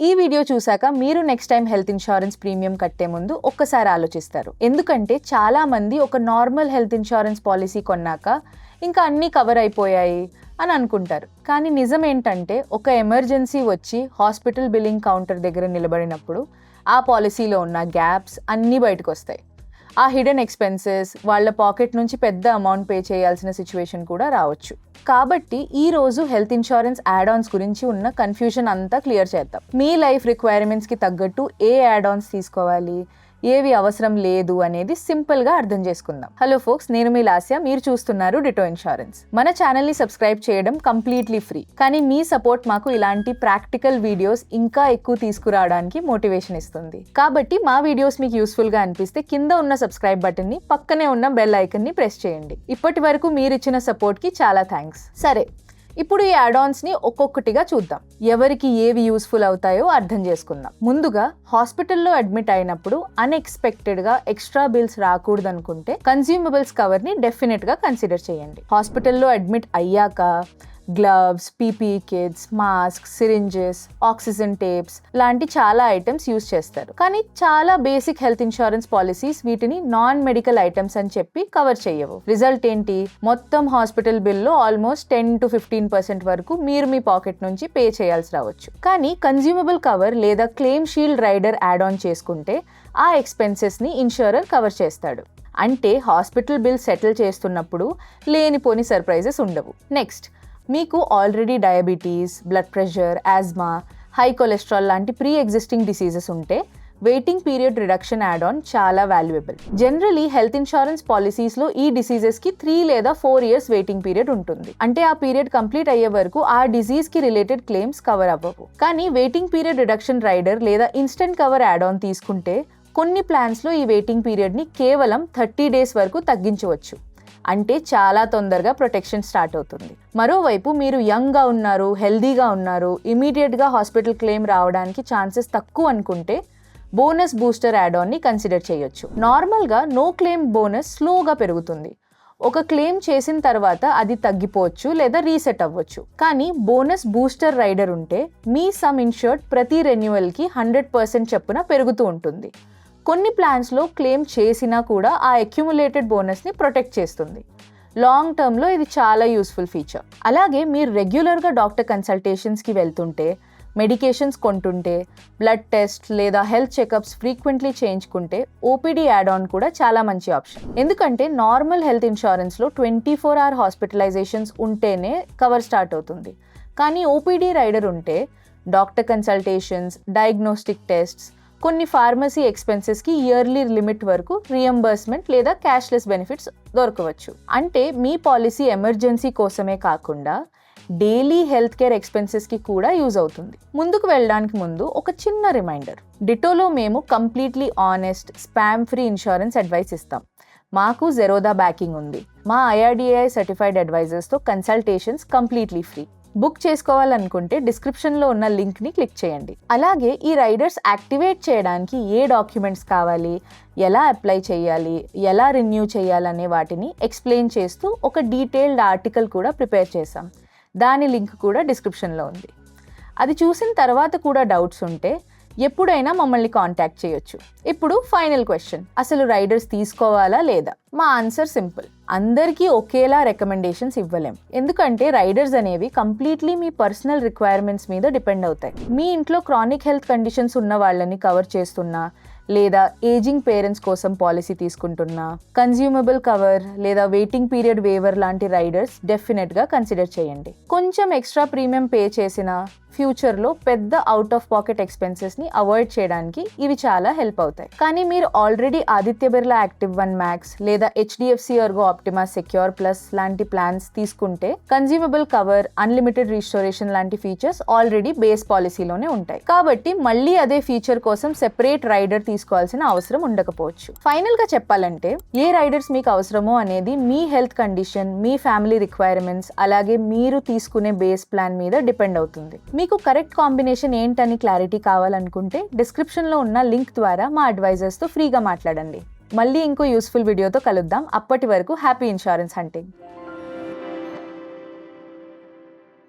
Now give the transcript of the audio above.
ఈ వీడియో చూసాక మీరు next time health insurance premium కట్టే ముందు ఒక్కసారి ఆలోచిస్తారు. ఎందుకంటే చాలా మంది ఒక నార్మల్ హెల్త్ ఇన్సూరెన్స్ పాలసీ కొన్నాక ఇంకా అన్నీ కవర్ అయిపోయాయి అని అనుకుంటారు. కానీ నిజం ఏంటంటే ఒక ఎమర్జెన్సీ వచ్చి హాస్పిటల్ బిల్లింగ్ కౌంటర్ దగ్గర నిలబడినప్పుడు ఆ పాలసీలో ఉన్న గ్యాప్స్ అన్నీ బయటకు వస్తాయి. ఆ హిడెన్ ఎక్స్పెన్సెస్, వాళ్ళ పాకెట్ నుంచి పెద్ద అమౌంట్ పే చేయాల్సిన సిచ్యువేషన్ కూడా రావచ్చు. కాబట్టి ఈ రోజు హెల్త్ ఇన్సూరెన్స్ యాడ్ ఆన్స్ గురించి ఉన్న కన్ఫ్యూజన్ అంతా క్లియర్ చేద్దాం. మీ లైఫ్ రిక్వైర్మెంట్స్కి తగ్గట్టు ఏ యాడ్ ఆన్స్ తీసుకోవాలి, ఏవి అవసరం లేదు అనేది సింపుల్గా అర్థం చేసుకుందాం. హలో ఫోక్స్, నేను మీ లాస్య, మీరు చూస్తున్నారు డిటో ఇన్సూరెన్స్. మన ఛానల్ని సబ్స్క్రైబ్ చేయడం కంప్లీట్లీ ఫ్రీ. కానీ మీ సపోర్ట్ మాకు ఇలాంటి ప్రాక్టికల్ వీడియోస్ ఇంకా ఎక్కువ తీసుకురావడానికి మోటివేషన్ ఇస్తుంది. కాబట్టి మా వీడియోస్ మీకు యూస్ఫుల్గా అనిపిస్తే కింద ఉన్న సబ్స్క్రైబ్ బటన్ని, పక్కనే ఉన్న బెల్ ఐకన్ని ప్రెస్ చేయండి. ఇప్పటి వరకు మీరు ఇచ్చిన సపోర్ట్కి చాలా థ్యాంక్స్. సరే, ఇప్పుడు ఈ యాడ్ ఆన్స్ని ఒక్కొక్కటిగా చూద్దాం. ఎవరికి ఏవి యూస్ఫుల్ అవుతాయో అర్థం చేసుకుందాం. ముందుగా హాస్పిటల్లో అడ్మిట్ అయినప్పుడు అన్ఎక్స్పెక్టెడ్గా ఎక్స్ట్రా బిల్స్ రాకూడదనుకుంటే కన్స్యూమబుల్స్ కవర్ని డెఫినెట్గా కన్సిడర్ చేయండి. హాస్పిటల్లో అడ్మిట్ అయ్యాక gloves, PPE kits, mask, syringes, oxygen tapes లాంటి చాలా ఐటమ్స్ యూజ్ చేస్తారు. కానీ చాలా బేసిక్ హెల్త్ ఇన్సూరెన్స్ పాలసీస్ వీటిని నాన్ మెడికల్ ఐటమ్స్ అని చెప్పి కవర్ చేయవు. రిజల్ట్ ఏంటి? మొత్తం హాస్పిటల్ బిల్లో ఆల్మోస్ట్ 10 to 15% వరకు మీరు మీ పాకెట్ నుంచి పే చేయాల్సి రావచ్చు. కానీ కన్స్యూమబుల్ కవర్ లేదా claim shield rider add on చేసుకుంటే ఆ ఎక్స్పెన్సెస్ని ఇన్సూరర్ కవర్ చేస్తాడు. అంటే హాస్పిటల్ బిల్ సెటిల్ చేస్తున్నప్పుడు లేనిపోని సర్ప్రైజెస్ ఉండవు. నెక్స్ట్, మీకు already diabetes, blood pressure, asthma, high cholesterol లాంటి ప్రీ ఎగ్జిస్టింగ్ డిసీజెస్ ఉంటే waiting period reduction add on చాలా వాల్యుయబుల్. జనరలీ హెల్త్ ఇన్సూరెన్స్ పాలసీస్లో ఈ డిసీజెస్కి 3 లేదా 4 years వెయిటింగ్ పీరియడ్ ఉంటుంది. అంటే ఆ పీరియడ్ కంప్లీట్ అయ్యే వరకు ఆ డిసీజ్కి రిలేటెడ్ క్లెయిమ్స్ కవర్ అవ్వవు. కానీ వెయిటింగ్ పీరియడ్ రిడక్షన్ రైడర్ లేదా ఇన్స్టెంట్ కవర్ యాడ్ ఆన్ తీసుకుంటే కొన్ని ప్లాన్స్లో ఈ వెయిటింగ్ పీరియడ్ని కేవలం 30 days వరకు తగ్గించవచ్చు. అంటే చాలా తొందరగా ప్రొటెక్షన్ స్టార్ట్ అవుతుంది. మరోవైపు మీరు యంగ్గా ఉన్నారు, హెల్దీగా ఉన్నారు, ఇమీడియట్గా హాస్పిటల్ క్లెయిమ్ రావడానికి ఛాన్సెస్ తక్కువ అనుకుంటే బోనస్ బూస్టర్ యాడ్ ఆన్ని కన్సిడర్ చేయొచ్చు. నార్మల్గా నో క్లెయిమ్ బోనస్ స్లోగా పెరుగుతుంది. ఒక క్లెయిమ్ చేసిన తర్వాత అది తగ్గిపోవచ్చు లేదా రీసెట్ అవ్వచ్చు. కానీ బోనస్ బూస్టర్ రైడర్ ఉంటే మీ సమ్ ఇన్షూర్డ్ ప్రతి రెన్యువల్కి 100% చొప్పున పెరుగుతూ ఉంటుంది. కొన్ని ప్లాన్స్లో క్లెయిమ్ చేసినా కూడా ఆ అక్యుములేటెడ్ బోనస్ని ప్రొటెక్ట్ చేస్తుంది. లాంగ్ టర్మ్లో ఇది చాలా యూస్ఫుల్ ఫీచర్. అలాగే మీరు రెగ్యులర్గా డాక్టర్ కన్సల్టేషన్స్కి వెళ్తుంటే, మెడికేషన్స్ కొంటుంటే, బ్లడ్ టెస్ట్ లేదా హెల్త్ చెకప్స్ ఫ్రీక్వెంట్లీ చేయించుకుంటే ఓపీడీ యాడ్ ఆన్ కూడా చాలా మంచి ఆప్షన్. ఎందుకంటే నార్మల్ హెల్త్ ఇన్సూరెన్స్లో 24 hour హాస్పిటలైజేషన్స్ ఉంటేనే కవర్ స్టార్ట్ అవుతుంది. కానీ ఓపీడీ రైడర్ ఉంటే డాక్టర్ కన్సల్టేషన్స్, డయాగ్నోస్టిక్ టెస్ట్స్, కొన్ని ఫార్మసీ ఎక్స్పెన్సెస్కి ఇయర్లీ లిమిట్ వరకు రియంబర్స్మెంట్ లేదా క్యాష్లెస్ బెనిఫిట్స్ దొరకవచ్చు. అంటే మీ పాలసీ ఎమర్జెన్సీ కోసమే కాకుండా డైలీ హెల్త్ కేర్ ఎక్స్పెన్సెస్కి కూడా యూజ్ అవుతుంది. ముందుకు వెళ్ళడానికి ముందు ఒక చిన్న రిమైండర్. డిటోలో మేము completely honest, spam free insurance advice ఇస్తాం. మాకు జెరోదా బ్యాకింగ్ ఉంది. మా IRDAI సర్టిఫైడ్ అడ్వైజర్స్తో కన్సల్టేషన్స్ కంప్లీట్లీ ఫ్రీ. బుక్ చేసుకోవాలనుకుంటే డిస్క్రిప్షన్లో ఉన్న లింక్ని క్లిక్ చేయండి. అలాగే ఈ రైడర్స్ యాక్టివేట్ చేయడానికి ఏ డాక్యుమెంట్స్ కావాలి, ఎలా అప్లై చేయాలి, ఎలా రెన్యూ చేయాలనే వాటిని ఎక్స్ప్లెయిన్ చేస్తూ ఒక డీటెయిల్డ్ ఆర్టికల్ కూడా ప్రిపేర్ చేశాం. దాని లింక్ కూడా డిస్క్రిప్షన్లో ఉంది. అది చూసిన తర్వాత కూడా డౌట్స్ ఉంటే ఎప్పుడైనా మమ్మల్ని కాంటాక్ట్ చేయొచ్చు. ఇప్పుడు ఫైనల్ క్వశ్చన్, అసలు రైడర్స్ తీసుకోవాలా లేదా? మా ఆన్సర్ సింపుల్. అందరికీ ఒకేలా రికమెండేషన్స్ ఇవ్వలేం. ఎందుకంటే రైడర్స్ అనేవి కంప్లీట్లీ మీ పర్సనల్ రిక్వైర్మెంట్స్ మీద డిపెండ్ అవుతాయి. మీ ఇంట్లో క్రానిక్ హెల్త్ కండిషన్స్ ఉన్న వాళ్ళని కవర్ చేస్తున్నా, లేదా ఏజింగ్ పేరెంట్స్ కోసం పాలసీ తీసుకుంటున్నా, కన్స్యూమబుల్ కవర్ లేదా వెయిటింగ్ పీరియడ్ వేవర్ లాంటి రైడర్స్ డెఫినెట్గా కన్సిడర్ చేయండి. కొంచెం ఎక్స్ట్రా ప్రీమియం పే చేసినా ఫ్యూచర్లో పెద్ద అవుట్ ఆఫ్ పాకెట్ ఎక్స్పెన్సెస్ని అవాయిడ్ చేయడానికి ఇవి చాలా హెల్ప్ అవుతాయి. కానీ మీరు already Aditya Birla active 1 Max లేదా HDFC Ergo Optima Secure Plus లాంటి ప్లాన్స్ తీసుకుంటే కన్స్యూమబుల్ కవర్, అన్లిమిటెడ్ రిస్టోరేషన్ లాంటి ఫీచర్స్ ఆల్రెడీ బేస్ పాలసీలోనే ఉంటాయి. కాబట్టి మళ్ళీ అదే ఫీచర్ కోసం సెపరేట్ రైడర్ తీసుకోవాల్సిన అవసరం ఉండకపోవచ్చు. ఫైనల్ గా చెప్పాలంటే ఏ రైడర్స్ మీకు అవసరమో అనేది మీ హెల్త్ కండిషన్, మీ ఫ్యామిలీ రిక్వైర్మెంట్స్, అలాగే మీరు తీసుకునే బేస్ ప్లాన్ మీద డిపెండ్ అవుతుంది. మీకు కరెక్ట్ కాంబినేషన్ ఏంటని క్లారిటీ కావాలనుకుంటే డిస్క్రిప్షన్లో ఉన్న లింక్ ద్వారా మా అడ్వైజర్స్తో ఫ్రీగా మాట్లాడండి. మళ్ళీ ఇంకో యూస్ఫుల్ వీడియోతో కలుద్దాం. అప్పటి వరకు హ్యాపీ ఇన్సూరెన్స్ హంటింగ్.